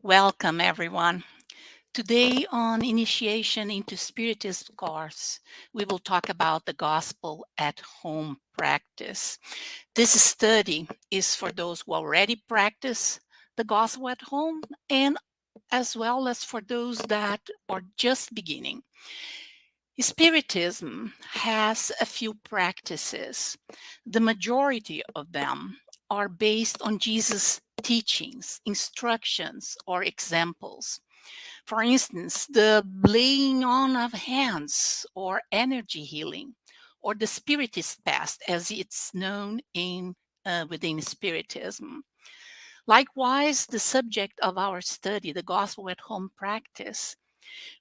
Welcome, everyone. Today on Initiation into Spiritism course, we will talk about the Gospel at Home practice. This study is for those who already practice the Gospel at home and as well as for those that are just beginning. Spiritism has a few practices. The majority of them are based on Jesus' teachings, instructions, or examples. For instance, the laying on of hands or energy healing, or the Spiritist path as it's known within Spiritism. Likewise, the subject of our study, the Gospel at Home practice,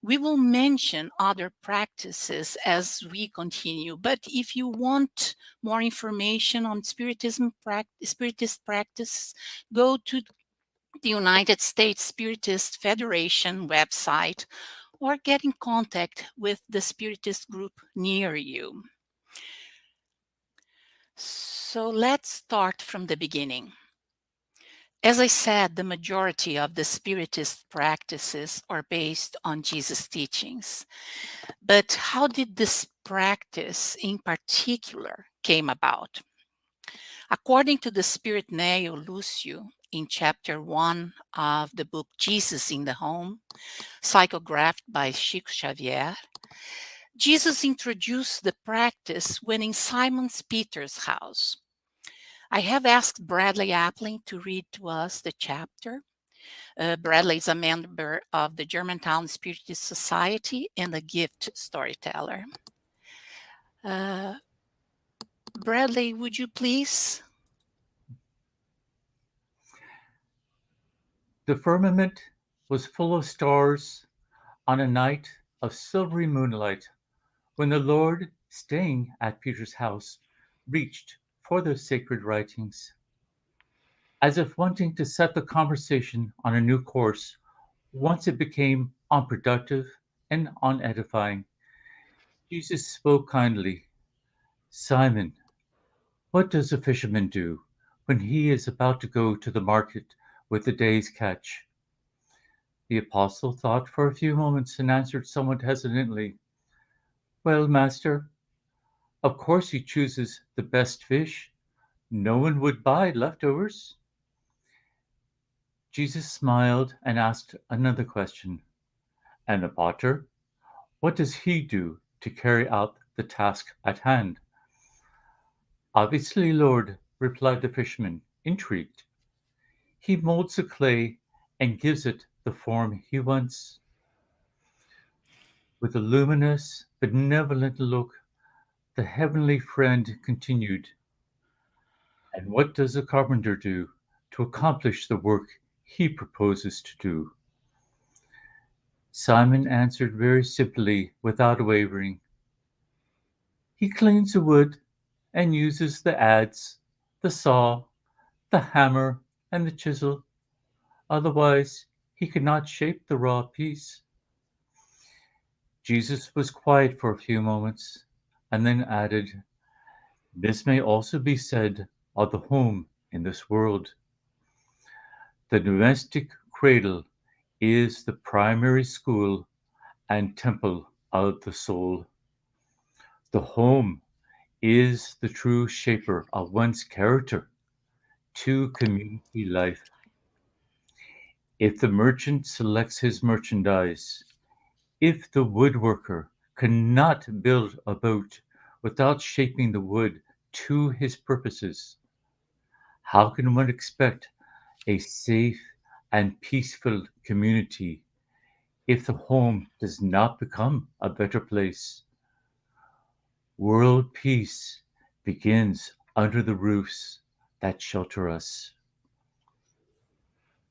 we will mention other practices as we continue, but if you want more information on Spiritist practice, go to the United States Spiritist Federation website or get in contact with the Spiritist group near you. So let's start from the beginning. As I said, the majority of the Spiritist practices are based on Jesus' teachings. But how did this practice in particular came about? According to the Spirit Neo Lucio in chapter 1 of the book Jesus in the Home, psychographed by Chico Xavier, Jesus introduced the practice when in Simon Peter's house. I have asked Bradley Appling to read to us the chapter. Bradley is a member of the Germantown Spiritist Society and a gift storyteller. Uh, Bradley, would you please? The firmament was full of stars on a night of silvery moonlight when the Lord, staying at Peter's house, reached for the sacred writings. As if wanting to set the conversation on a new course, once it became unproductive and unedifying, Jesus spoke kindly. Simon, what does a fisherman do when he is about to go to the market with the day's catch? The apostle thought for a few moments and answered somewhat hesitantly, well, master, of course he chooses the best fish. No one would buy leftovers. Jesus smiled and asked another question. And the potter, what does he do to carry out the task at hand? Obviously, Lord, replied the fisherman, intrigued. He molds the clay and gives it the form he wants. With a luminous, benevolent look, the heavenly friend continued, and what does a carpenter do to accomplish the work he proposes to do? Simon answered very simply, without wavering. He cleans the wood and uses the adze, the saw, the hammer, and the chisel. Otherwise, he could not shape the raw piece. Jesus was quiet for a few moments and then added, this may also be said of the home in this world. The domestic cradle is the primary school and temple of the soul. The home is the true shaper of one's character to community life. If the merchant selects his merchandise, if the woodworker cannot build a boat without shaping the wood to his purposes, how can one expect a safe and peaceful community if the home does not become a better place? World peace begins under the roofs that shelter us.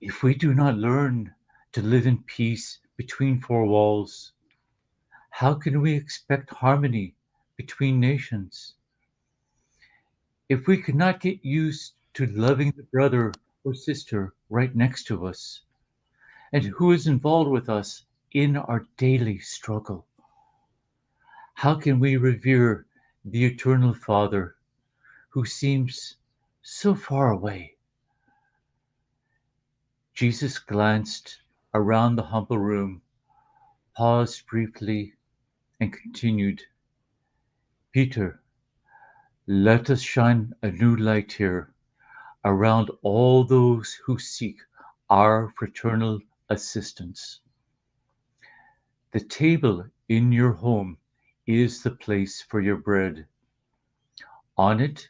If we do not learn to live in peace between four walls, how can we expect harmony between nations? If we cannot get used to loving the brother or sister right next to us, and who is involved with us in our daily struggle, how can we revere the eternal Father who seems so far away? Jesus glanced around the humble room, paused briefly, and continued, Peter, let us shine a new light here around all those who seek our fraternal assistance. The table in your home is the place for your bread. On it,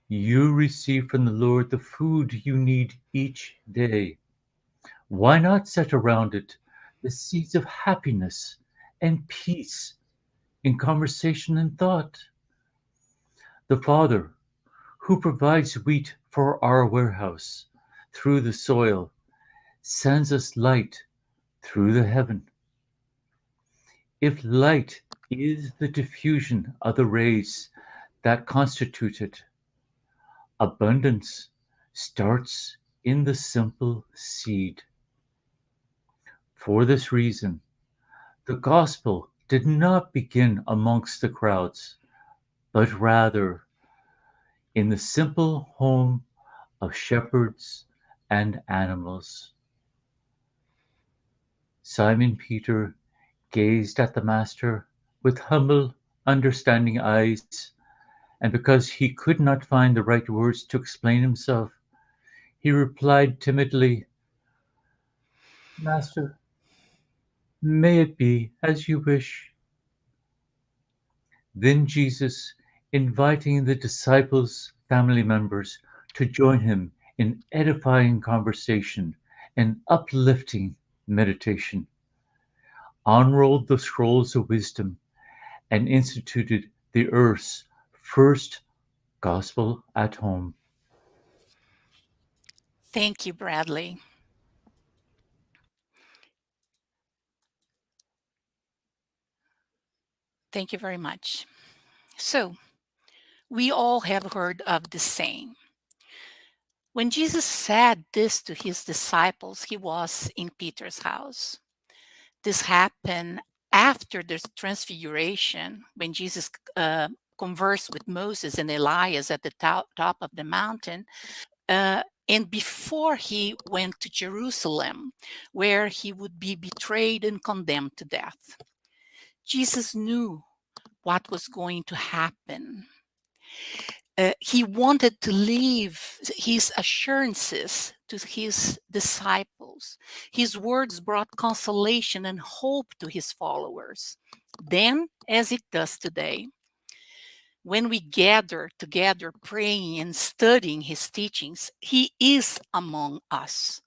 you receive from the Lord the food you need each day. Why not set around it the seeds of happiness and peace in conversation and thought? The Father, who provides wheat for our warehouse through the soil, sends us light through the heaven. If light is the diffusion of the rays that constitute it, abundance starts in the simple seed. For this reason, the gospel did not begin amongst the crowds, but rather in the simple home of shepherds and animals. Simon Peter gazed at the Master with humble, understanding eyes, and because he could not find the right words to explain himself, he replied timidly, Master, may it be as you wish. Then Jesus, inviting the disciples' family members to join him in edifying conversation and uplifting meditation, unrolled the scrolls of wisdom and instituted the earth's first gospel at home. Thank you, Bradley. Thank you very much. So, we all have heard of the saying. When Jesus said this to his disciples, he was in Peter's house. This happened after the transfiguration, when Jesus conversed with Moses and Elias at the top of the mountain, and before he went to Jerusalem, where he would be betrayed and condemned to death. Jesus knew what was going to happen. He wanted to leave his assurances to his disciples. His words brought consolation and hope to his followers, then as it does today. When we gather together praying and studying his teachings, he is among us.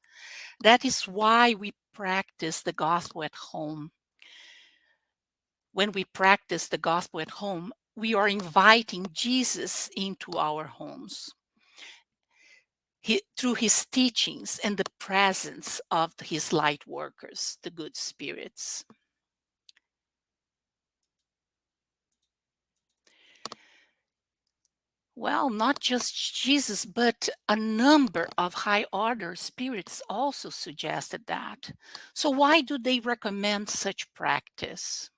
That is why we practice the gospel at home. When we practice the gospel at home, we are inviting Jesus into our homes. Through his teachings and the presence of his light workers, the good spirits. Well, not just Jesus, but a number of high order spirits also suggested that. So, why do they recommend such practice?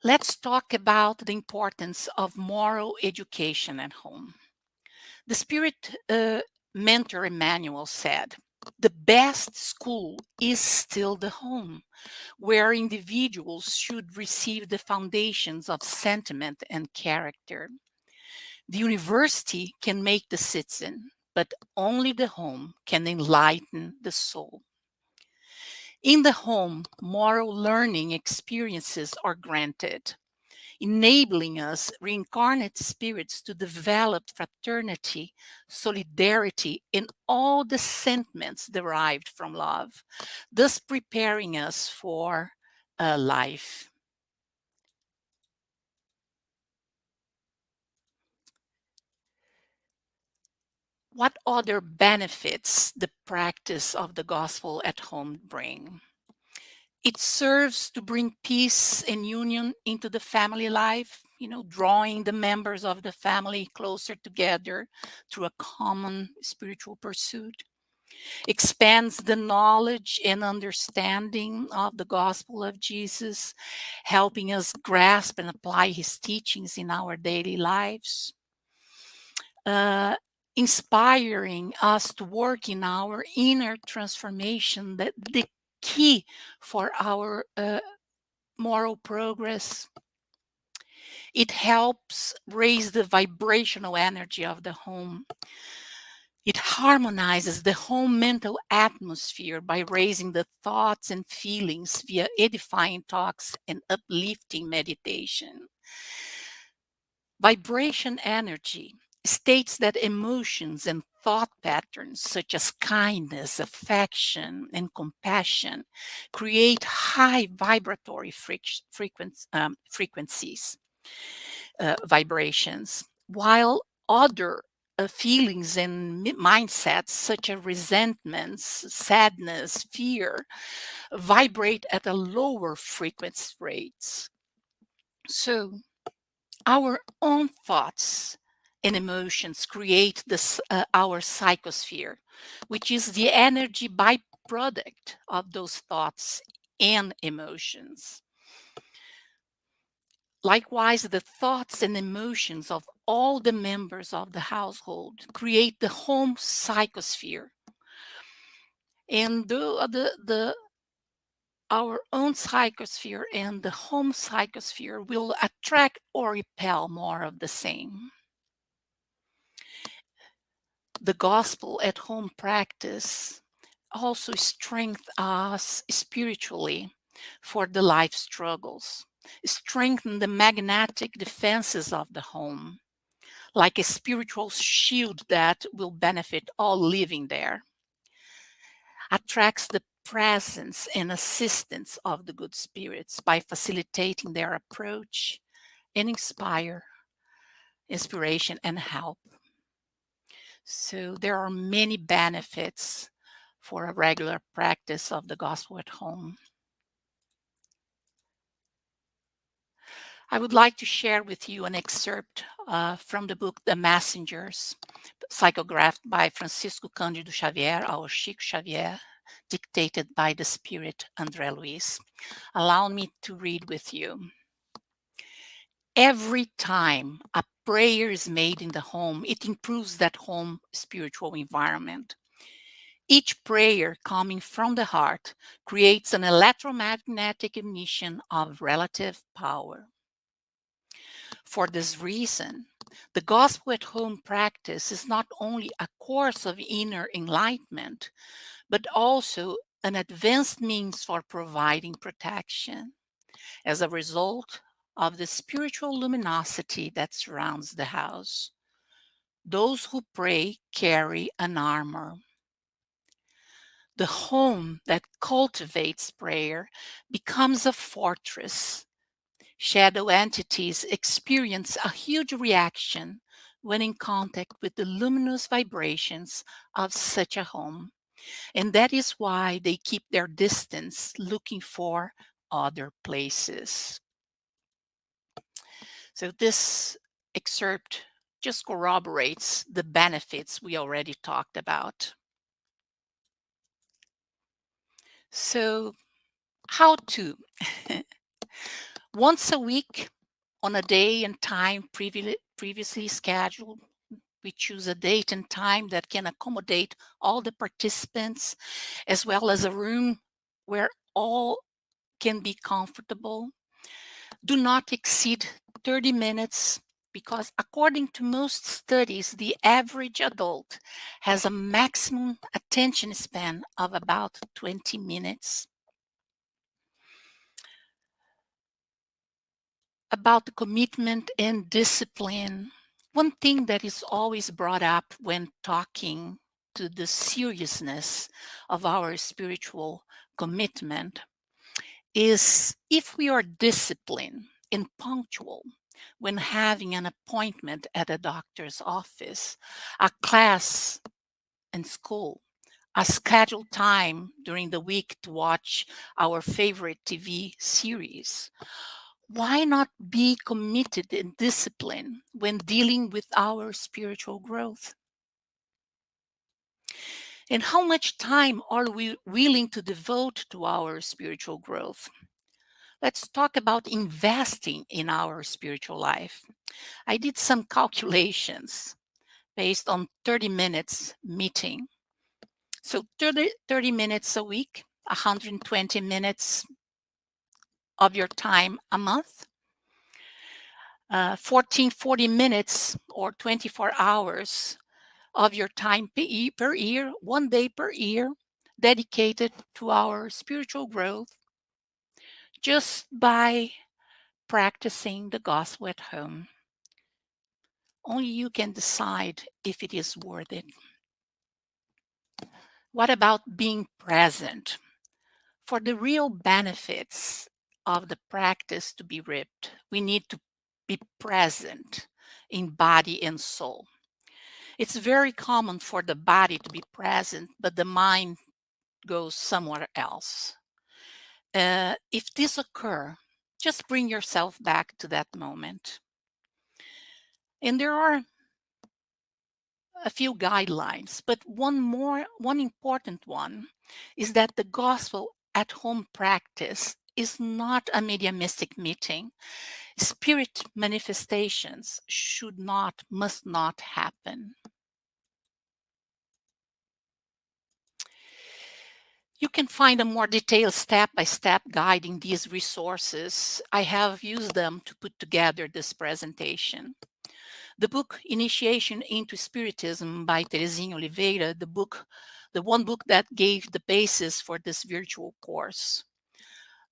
Let's talk about the importance of moral education at home. The spirit mentor Emmanuel said, the best school is still the home, where individuals should receive the foundations of sentiment and character. The university can make the citizen, but only the home can enlighten the soul. In the home, moral learning experiences are granted, enabling us reincarnate spirits to develop fraternity, solidarity, and all the sentiments derived from love, thus preparing us for a life. What other benefits the practice of the gospel at home bring? It serves to bring peace and union into the family life, drawing the members of the family closer together through a common spiritual pursuit. Expands the knowledge and understanding of the gospel of Jesus, helping us grasp and apply his teachings in our daily lives. inspiring us to work in our inner transformation, that the key for our moral progress. It helps raise the vibrational energy of the home. It harmonizes the home mental atmosphere by raising the thoughts and feelings via edifying talks and uplifting meditation. Vibration energy states that emotions and thought patterns such as kindness, affection, and compassion create high vibratory frequencies, vibrations, while other feelings and mindsets such as resentments, sadness, fear vibrate at a lower frequency rates. So our own thoughts and emotions create our psychosphere, which is the energy byproduct of those thoughts and emotions. Likewise, the thoughts and emotions of all the members of the household create the home psychosphere. And our own psychosphere and the home psychosphere will attract or repel more of the same. The gospel at home practice also strengthens us spiritually for the life struggles, strengthen the magnetic defenses of the home, like a spiritual shield that will benefit all living there, attracts the presence and assistance of the good spirits by facilitating their approach and inspiration and help. So there are many benefits for a regular practice of the gospel at home. I would like to share with you an excerpt from the book The Messengers, psychographed by Francisco Cândido Xavier, our Chico Xavier, dictated by the spirit André Luiz. Allow me to read with you. Every time a prayer is made in the home, it improves that home spiritual environment. Each prayer coming from the heart creates an electromagnetic emission of relative power. For this reason, the gospel at home practice is not only a course of inner enlightenment, but also an advanced means for providing protection as a result of the spiritual luminosity that surrounds the house. Those who pray carry an armor. The home that cultivates prayer becomes a fortress. Shadow entities experience a huge reaction when in contact with the luminous vibrations of such a home, and that is why they keep their distance, looking for other places. So this excerpt just corroborates the benefits we already talked about. So how to? Once a week, on a day and time previously scheduled, we choose a date and time that can accommodate all the participants, as well as a room where all can be comfortable. Do not exceed 30 minutes because, according to most studies, the average adult has a maximum attention span of about 20 minutes. About the commitment and discipline, one thing that is always brought up when talking to the seriousness of our spiritual commitment is if we are disciplined and punctual when having an appointment at a doctor's office, a class in school, a scheduled time during the week to watch our favorite TV series. Why not be committed and disciplined when dealing with our spiritual growth? And how much time are we willing to devote to our spiritual growth? Let's talk about investing in our spiritual life. I did some calculations. based on 30 minutes meeting. So 30 minutes a week, 120 minutes of your time a month, 40 minutes or 24 hours of your time per year, 1 day per year, dedicated to our spiritual growth just by practicing the gospel at home. Only you can decide if it is worth it. What about being present? For the real benefits of the practice to be reaped, we need to be present in body and soul. It's very common for the body to be present, but the mind goes somewhere else. If this occurs, just bring yourself back to that moment. And there are a few guidelines, but one important one is that the gospel at home practice is not a mediumistic meeting. Spirit manifestations must not happen. You can find a more detailed step-by-step guide in these resources. I have used them to put together this presentation. The book Initiation into Spiritism by Terezinha Oliveira, the one book that gave the basis for this virtual course.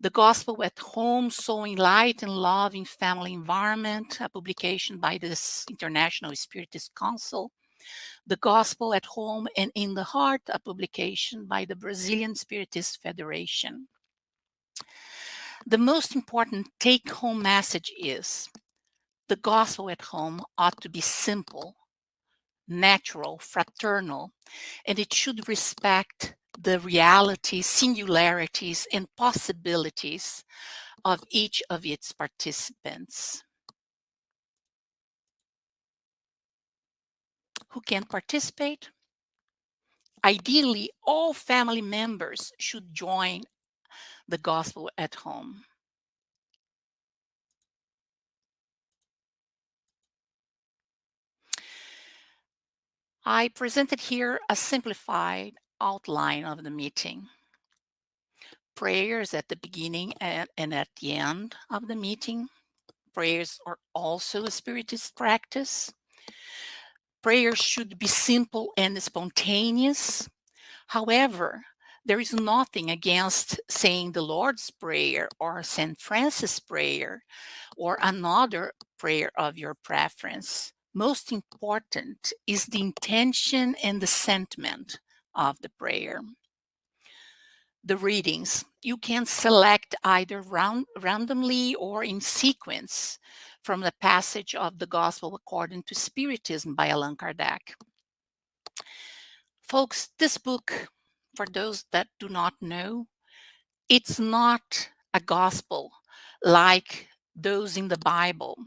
The Gospel at Home, Sowing Light and Love in Family Environment, a publication by this International Spiritist Council. The Gospel at Home and in the Heart, a publication by the Brazilian Spiritist Federation. The most important take-home message is the gospel at home ought to be simple, natural, fraternal, and it should respect the realities, singularities, and possibilities of each of its participants. Who can participate? Ideally, all family members should join the gospel at home. I presented here a simplified outline of the meeting. Prayers at the beginning and at the end of the meeting. Prayers are also a spiritist practice. Prayers should be simple and spontaneous. However, there is nothing against saying the Lord's Prayer or St. Francis' Prayer or another prayer of your preference. Most important is the intention and the sentiment of the prayer. The readings, you can select either randomly or in sequence from the passage of the Gospel according to Spiritism by Allan Kardec. Folks, this book, for those that do not know, it's not a gospel like those in the Bible,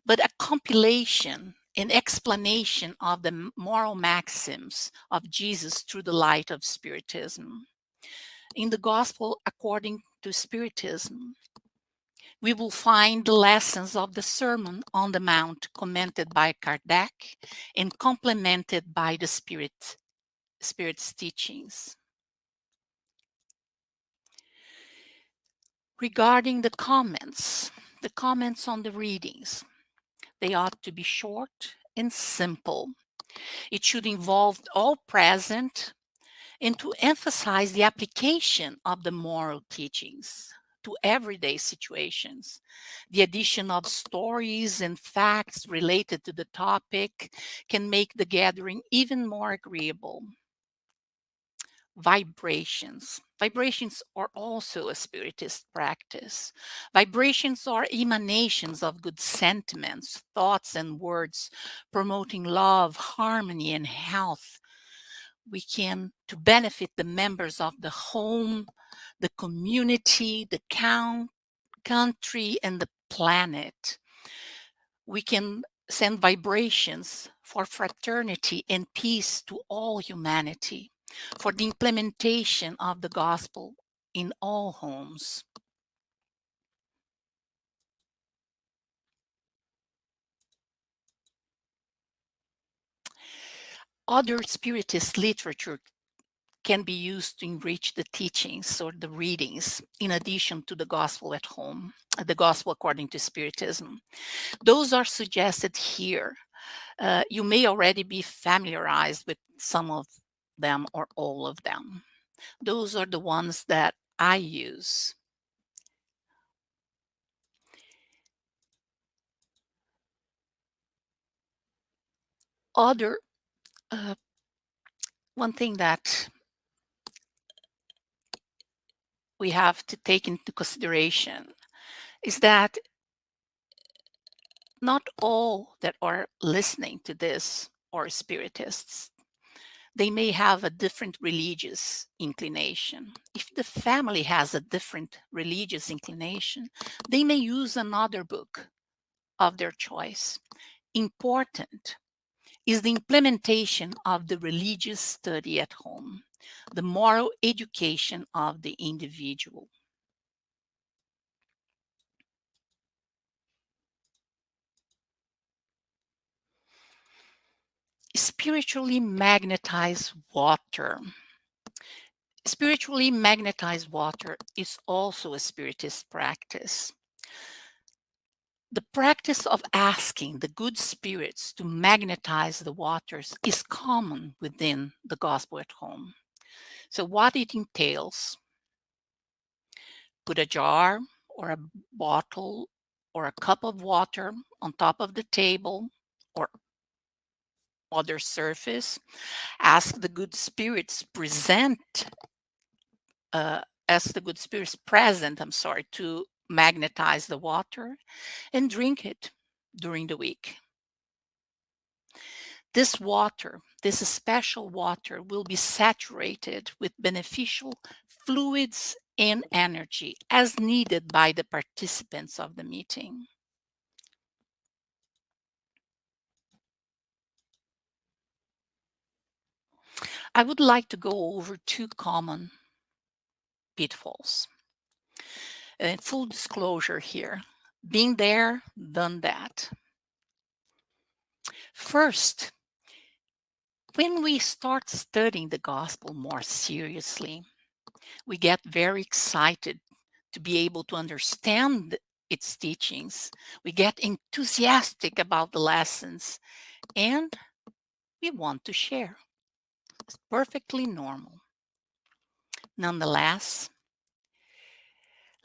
but a compilation and explanation of the moral maxims of Jesus through the light of Spiritism. In the Gospel according to Spiritism, we will find the lessons of the Sermon on the Mount commented by Kardec and complemented by the Spirit's teachings. Regarding the comments on the readings, they ought to be short and simple. It should involve all present and to emphasize the application of the moral teachings to everyday situations. The addition of stories and facts related to the topic can make the gathering even more agreeable. Vibrations. Vibrations are also a spiritist practice. Vibrations are emanations of good sentiments, thoughts, and words promoting love, harmony, and health. We can, to benefit the members of the home, the community, the country, and the planet. We can send vibrations for fraternity and peace to all humanity, for the implementation of the gospel in all homes. Other Spiritist literature can be used to enrich the teachings or the readings in addition to the Gospel at Home, the Gospel according to Spiritism. Those are suggested here. You may already be familiarized with some of them or all of them. Those are the ones that I use. Other one thing that we have to take into consideration is that not all that are listening to this are spiritists. They may have a different religious inclination. If the family has a different religious inclination, they may use another book of their choice. Important is the implementation of the religious study at home, the moral education of the individual. Spiritually magnetized water. Spiritually magnetized water is also a spiritist practice. The practice of asking the good spirits to magnetize the waters is common within the gospel at home. So, what it entails: put a jar or a bottle or a cup of water on top of the table or other surface, ask the good spirits uh, present, to magnetize the water and drink it during the week. This special water, will be saturated with beneficial fluids and energy as needed by the participants of the meeting. I would like to go over two common pitfalls. Full disclosure here: been there, done that. First, when we start studying the gospel more seriously, we get very excited to be able to understand its teachings. We get enthusiastic about the lessons, and we want to share. It's perfectly normal. Nonetheless,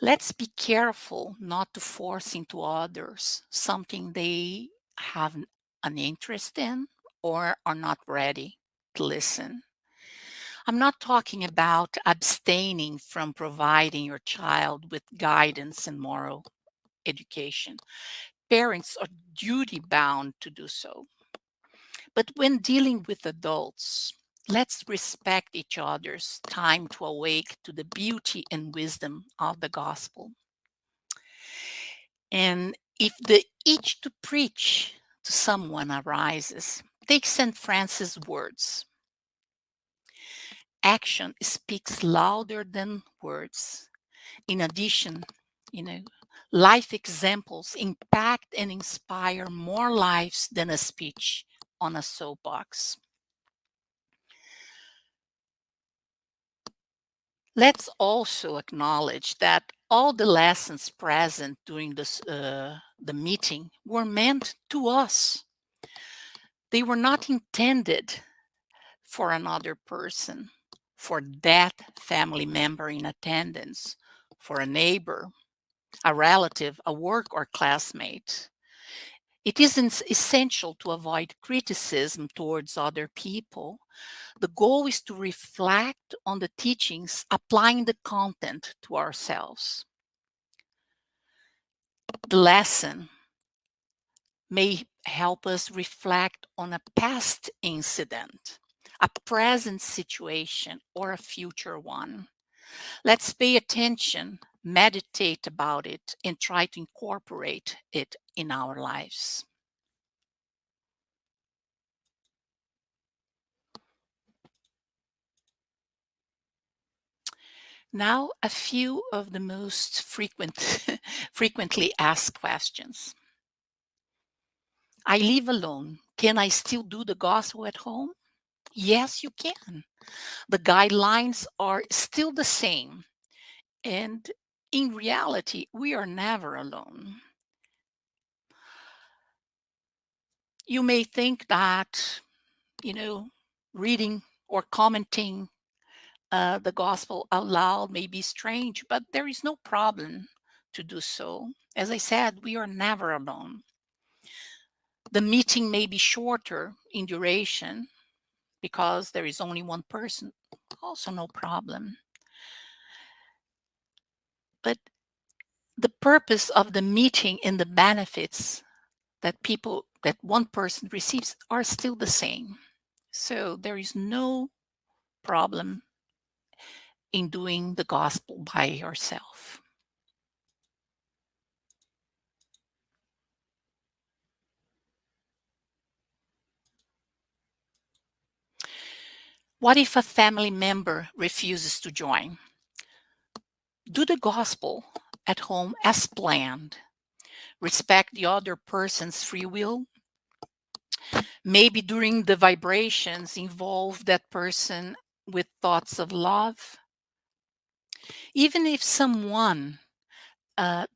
let's be careful not to force into others something they have an interest in or are not ready to listen. I'm not talking about abstaining from providing your child with guidance and moral education. Parents are duty bound to do so. But when dealing with adults, let's respect each other's time to awake to the beauty and wisdom of the gospel. And if the itch to preach to someone arises, take St. Francis' words: action speaks louder than words. In addition, you know, life examples impact and inspire more lives than a speech on a soapbox. Let's also acknowledge that all the lessons present during the meeting were meant to us. They were not intended for another person, for that family member in attendance, for a neighbor, a relative, a work or classmate. It is essential to avoid criticism towards other people. The goal is to reflect on the teachings, applying the content to ourselves. The lesson may help us reflect on a past incident, a present situation, or a future one. Let's pay attention, meditate about it, and try to incorporate it in our lives. Now, a few of the most frequently asked questions. I live alone. Can I still do the gospel at home? Yes, you can. The guidelines are still the same. And in reality, we are never alone. You may think that, you know, reading or commenting the gospel out loud may be strange, but there is no problem to do so. As I said, we are never alone. The meeting may be shorter in duration because there is only one person, also no problem. But the purpose of the meeting and the benefits that one person receives are still the same. So there is no problem in doing the gospel by yourself. What if a family member refuses to join? Do the gospel at home as planned. Respect the other person's free will. Maybe during the vibrations, involve that person with thoughts of love. Even if someone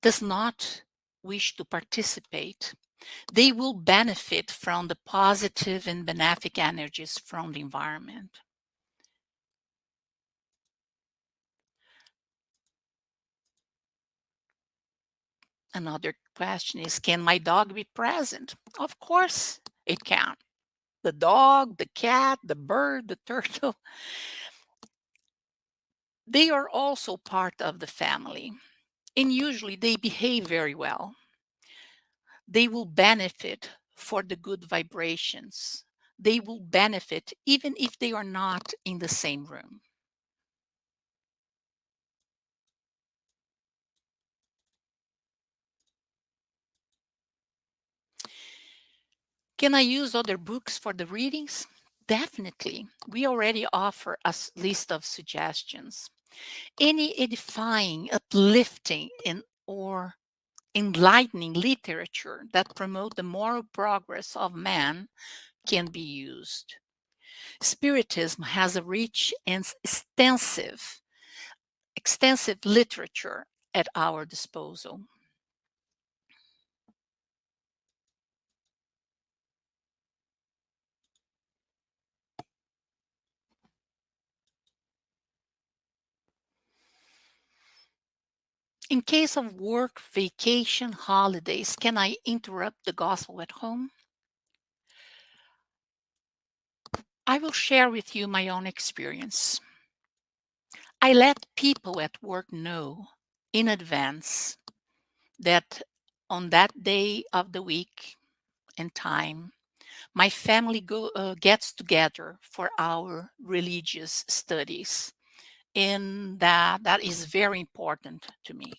does not wish to participate, they will benefit from the positive and benefic energies from the environment. Another question is, can my dog be present? Of course it can. The dog, the cat, the bird, the turtle, they are also part of the family. And usually they behave very well. They will benefit for the good vibrations. They will benefit even if they are not in the same room. Can I use other books for the readings? Definitely. We already offer a list of suggestions. Any edifying, uplifting, or enlightening literature that promote the moral progress of man can be used. Spiritism has a rich and extensive literature at our disposal. In case of work, vacation, holidays, can I interrupt the gospel at home? I will share with you my own experience. I let people at work know in advance that on that day of the week and time, my family gets together for our religious studies. And that is very important to me.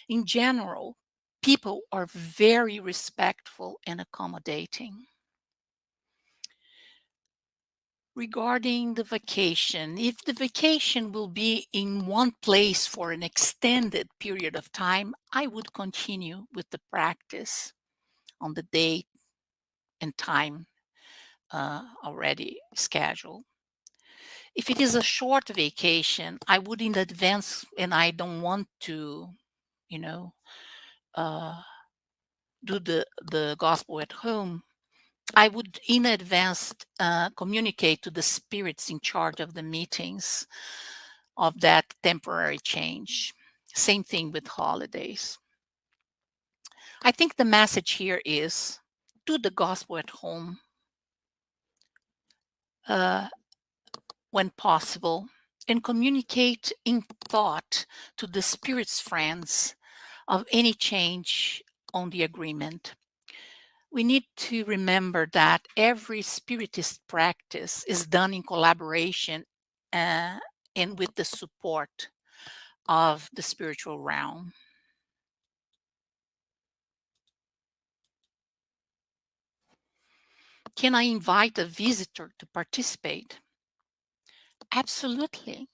In general, people are very respectful and accommodating. Regarding the vacation, if the vacation will be in one place for an extended period of time, I would continue with the practice on the date and time already scheduled. If it is a short vacation, I would in advance, and I don't want to, you know, uh, do the gospel at home, I would in advance communicate to the spirits in charge of the meetings of that temporary change. Same thing with holidays. I think the message here is do the gospel at home uh, when possible and communicate in thought to the spirit's friends of any change on the agreement. We need to remember that every spiritist practice is done in collaboration uh, and with the support of the spiritual realm. Can I invite a visitor to participate? Absolutely.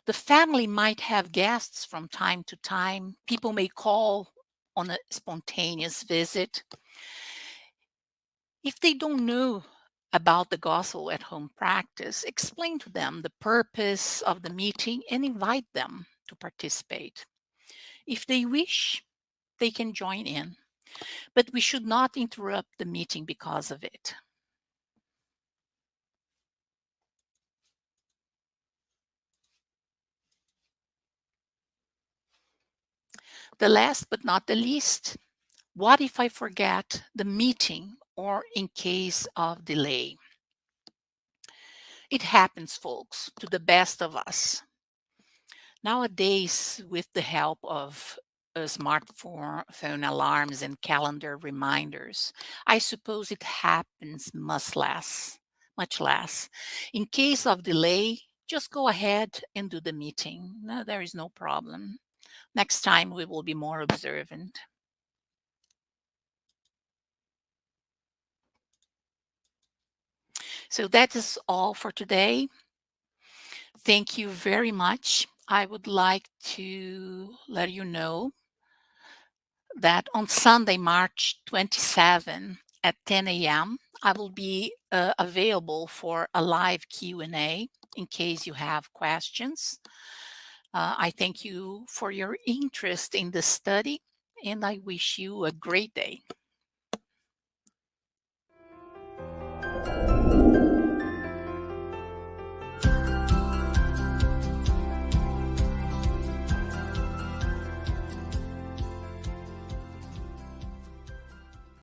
The family might have guests from time to time. People may call on a spontaneous visit. If they don't know about the gospel at home practice, explain to them the purpose of the meeting and invite them to participate. If they wish, they can join in, but we should not interrupt the meeting because of it. The last but not the least, what if I forget the meeting or in case of delay? It happens, folks, to the best of us. Nowadays, with the help of smartphone alarms and calendar reminders, I suppose it happens much less. In case of delay, just go ahead and do the meeting. No, there is no problem. Next time we will be more observant. So that is all for today. Thank you very much. I would like to let you know that on Sunday, March 27 at 10 a.m., I will be available for a live Q&A in case you have questions. I thank you for your interest in the study, and I wish you a great day.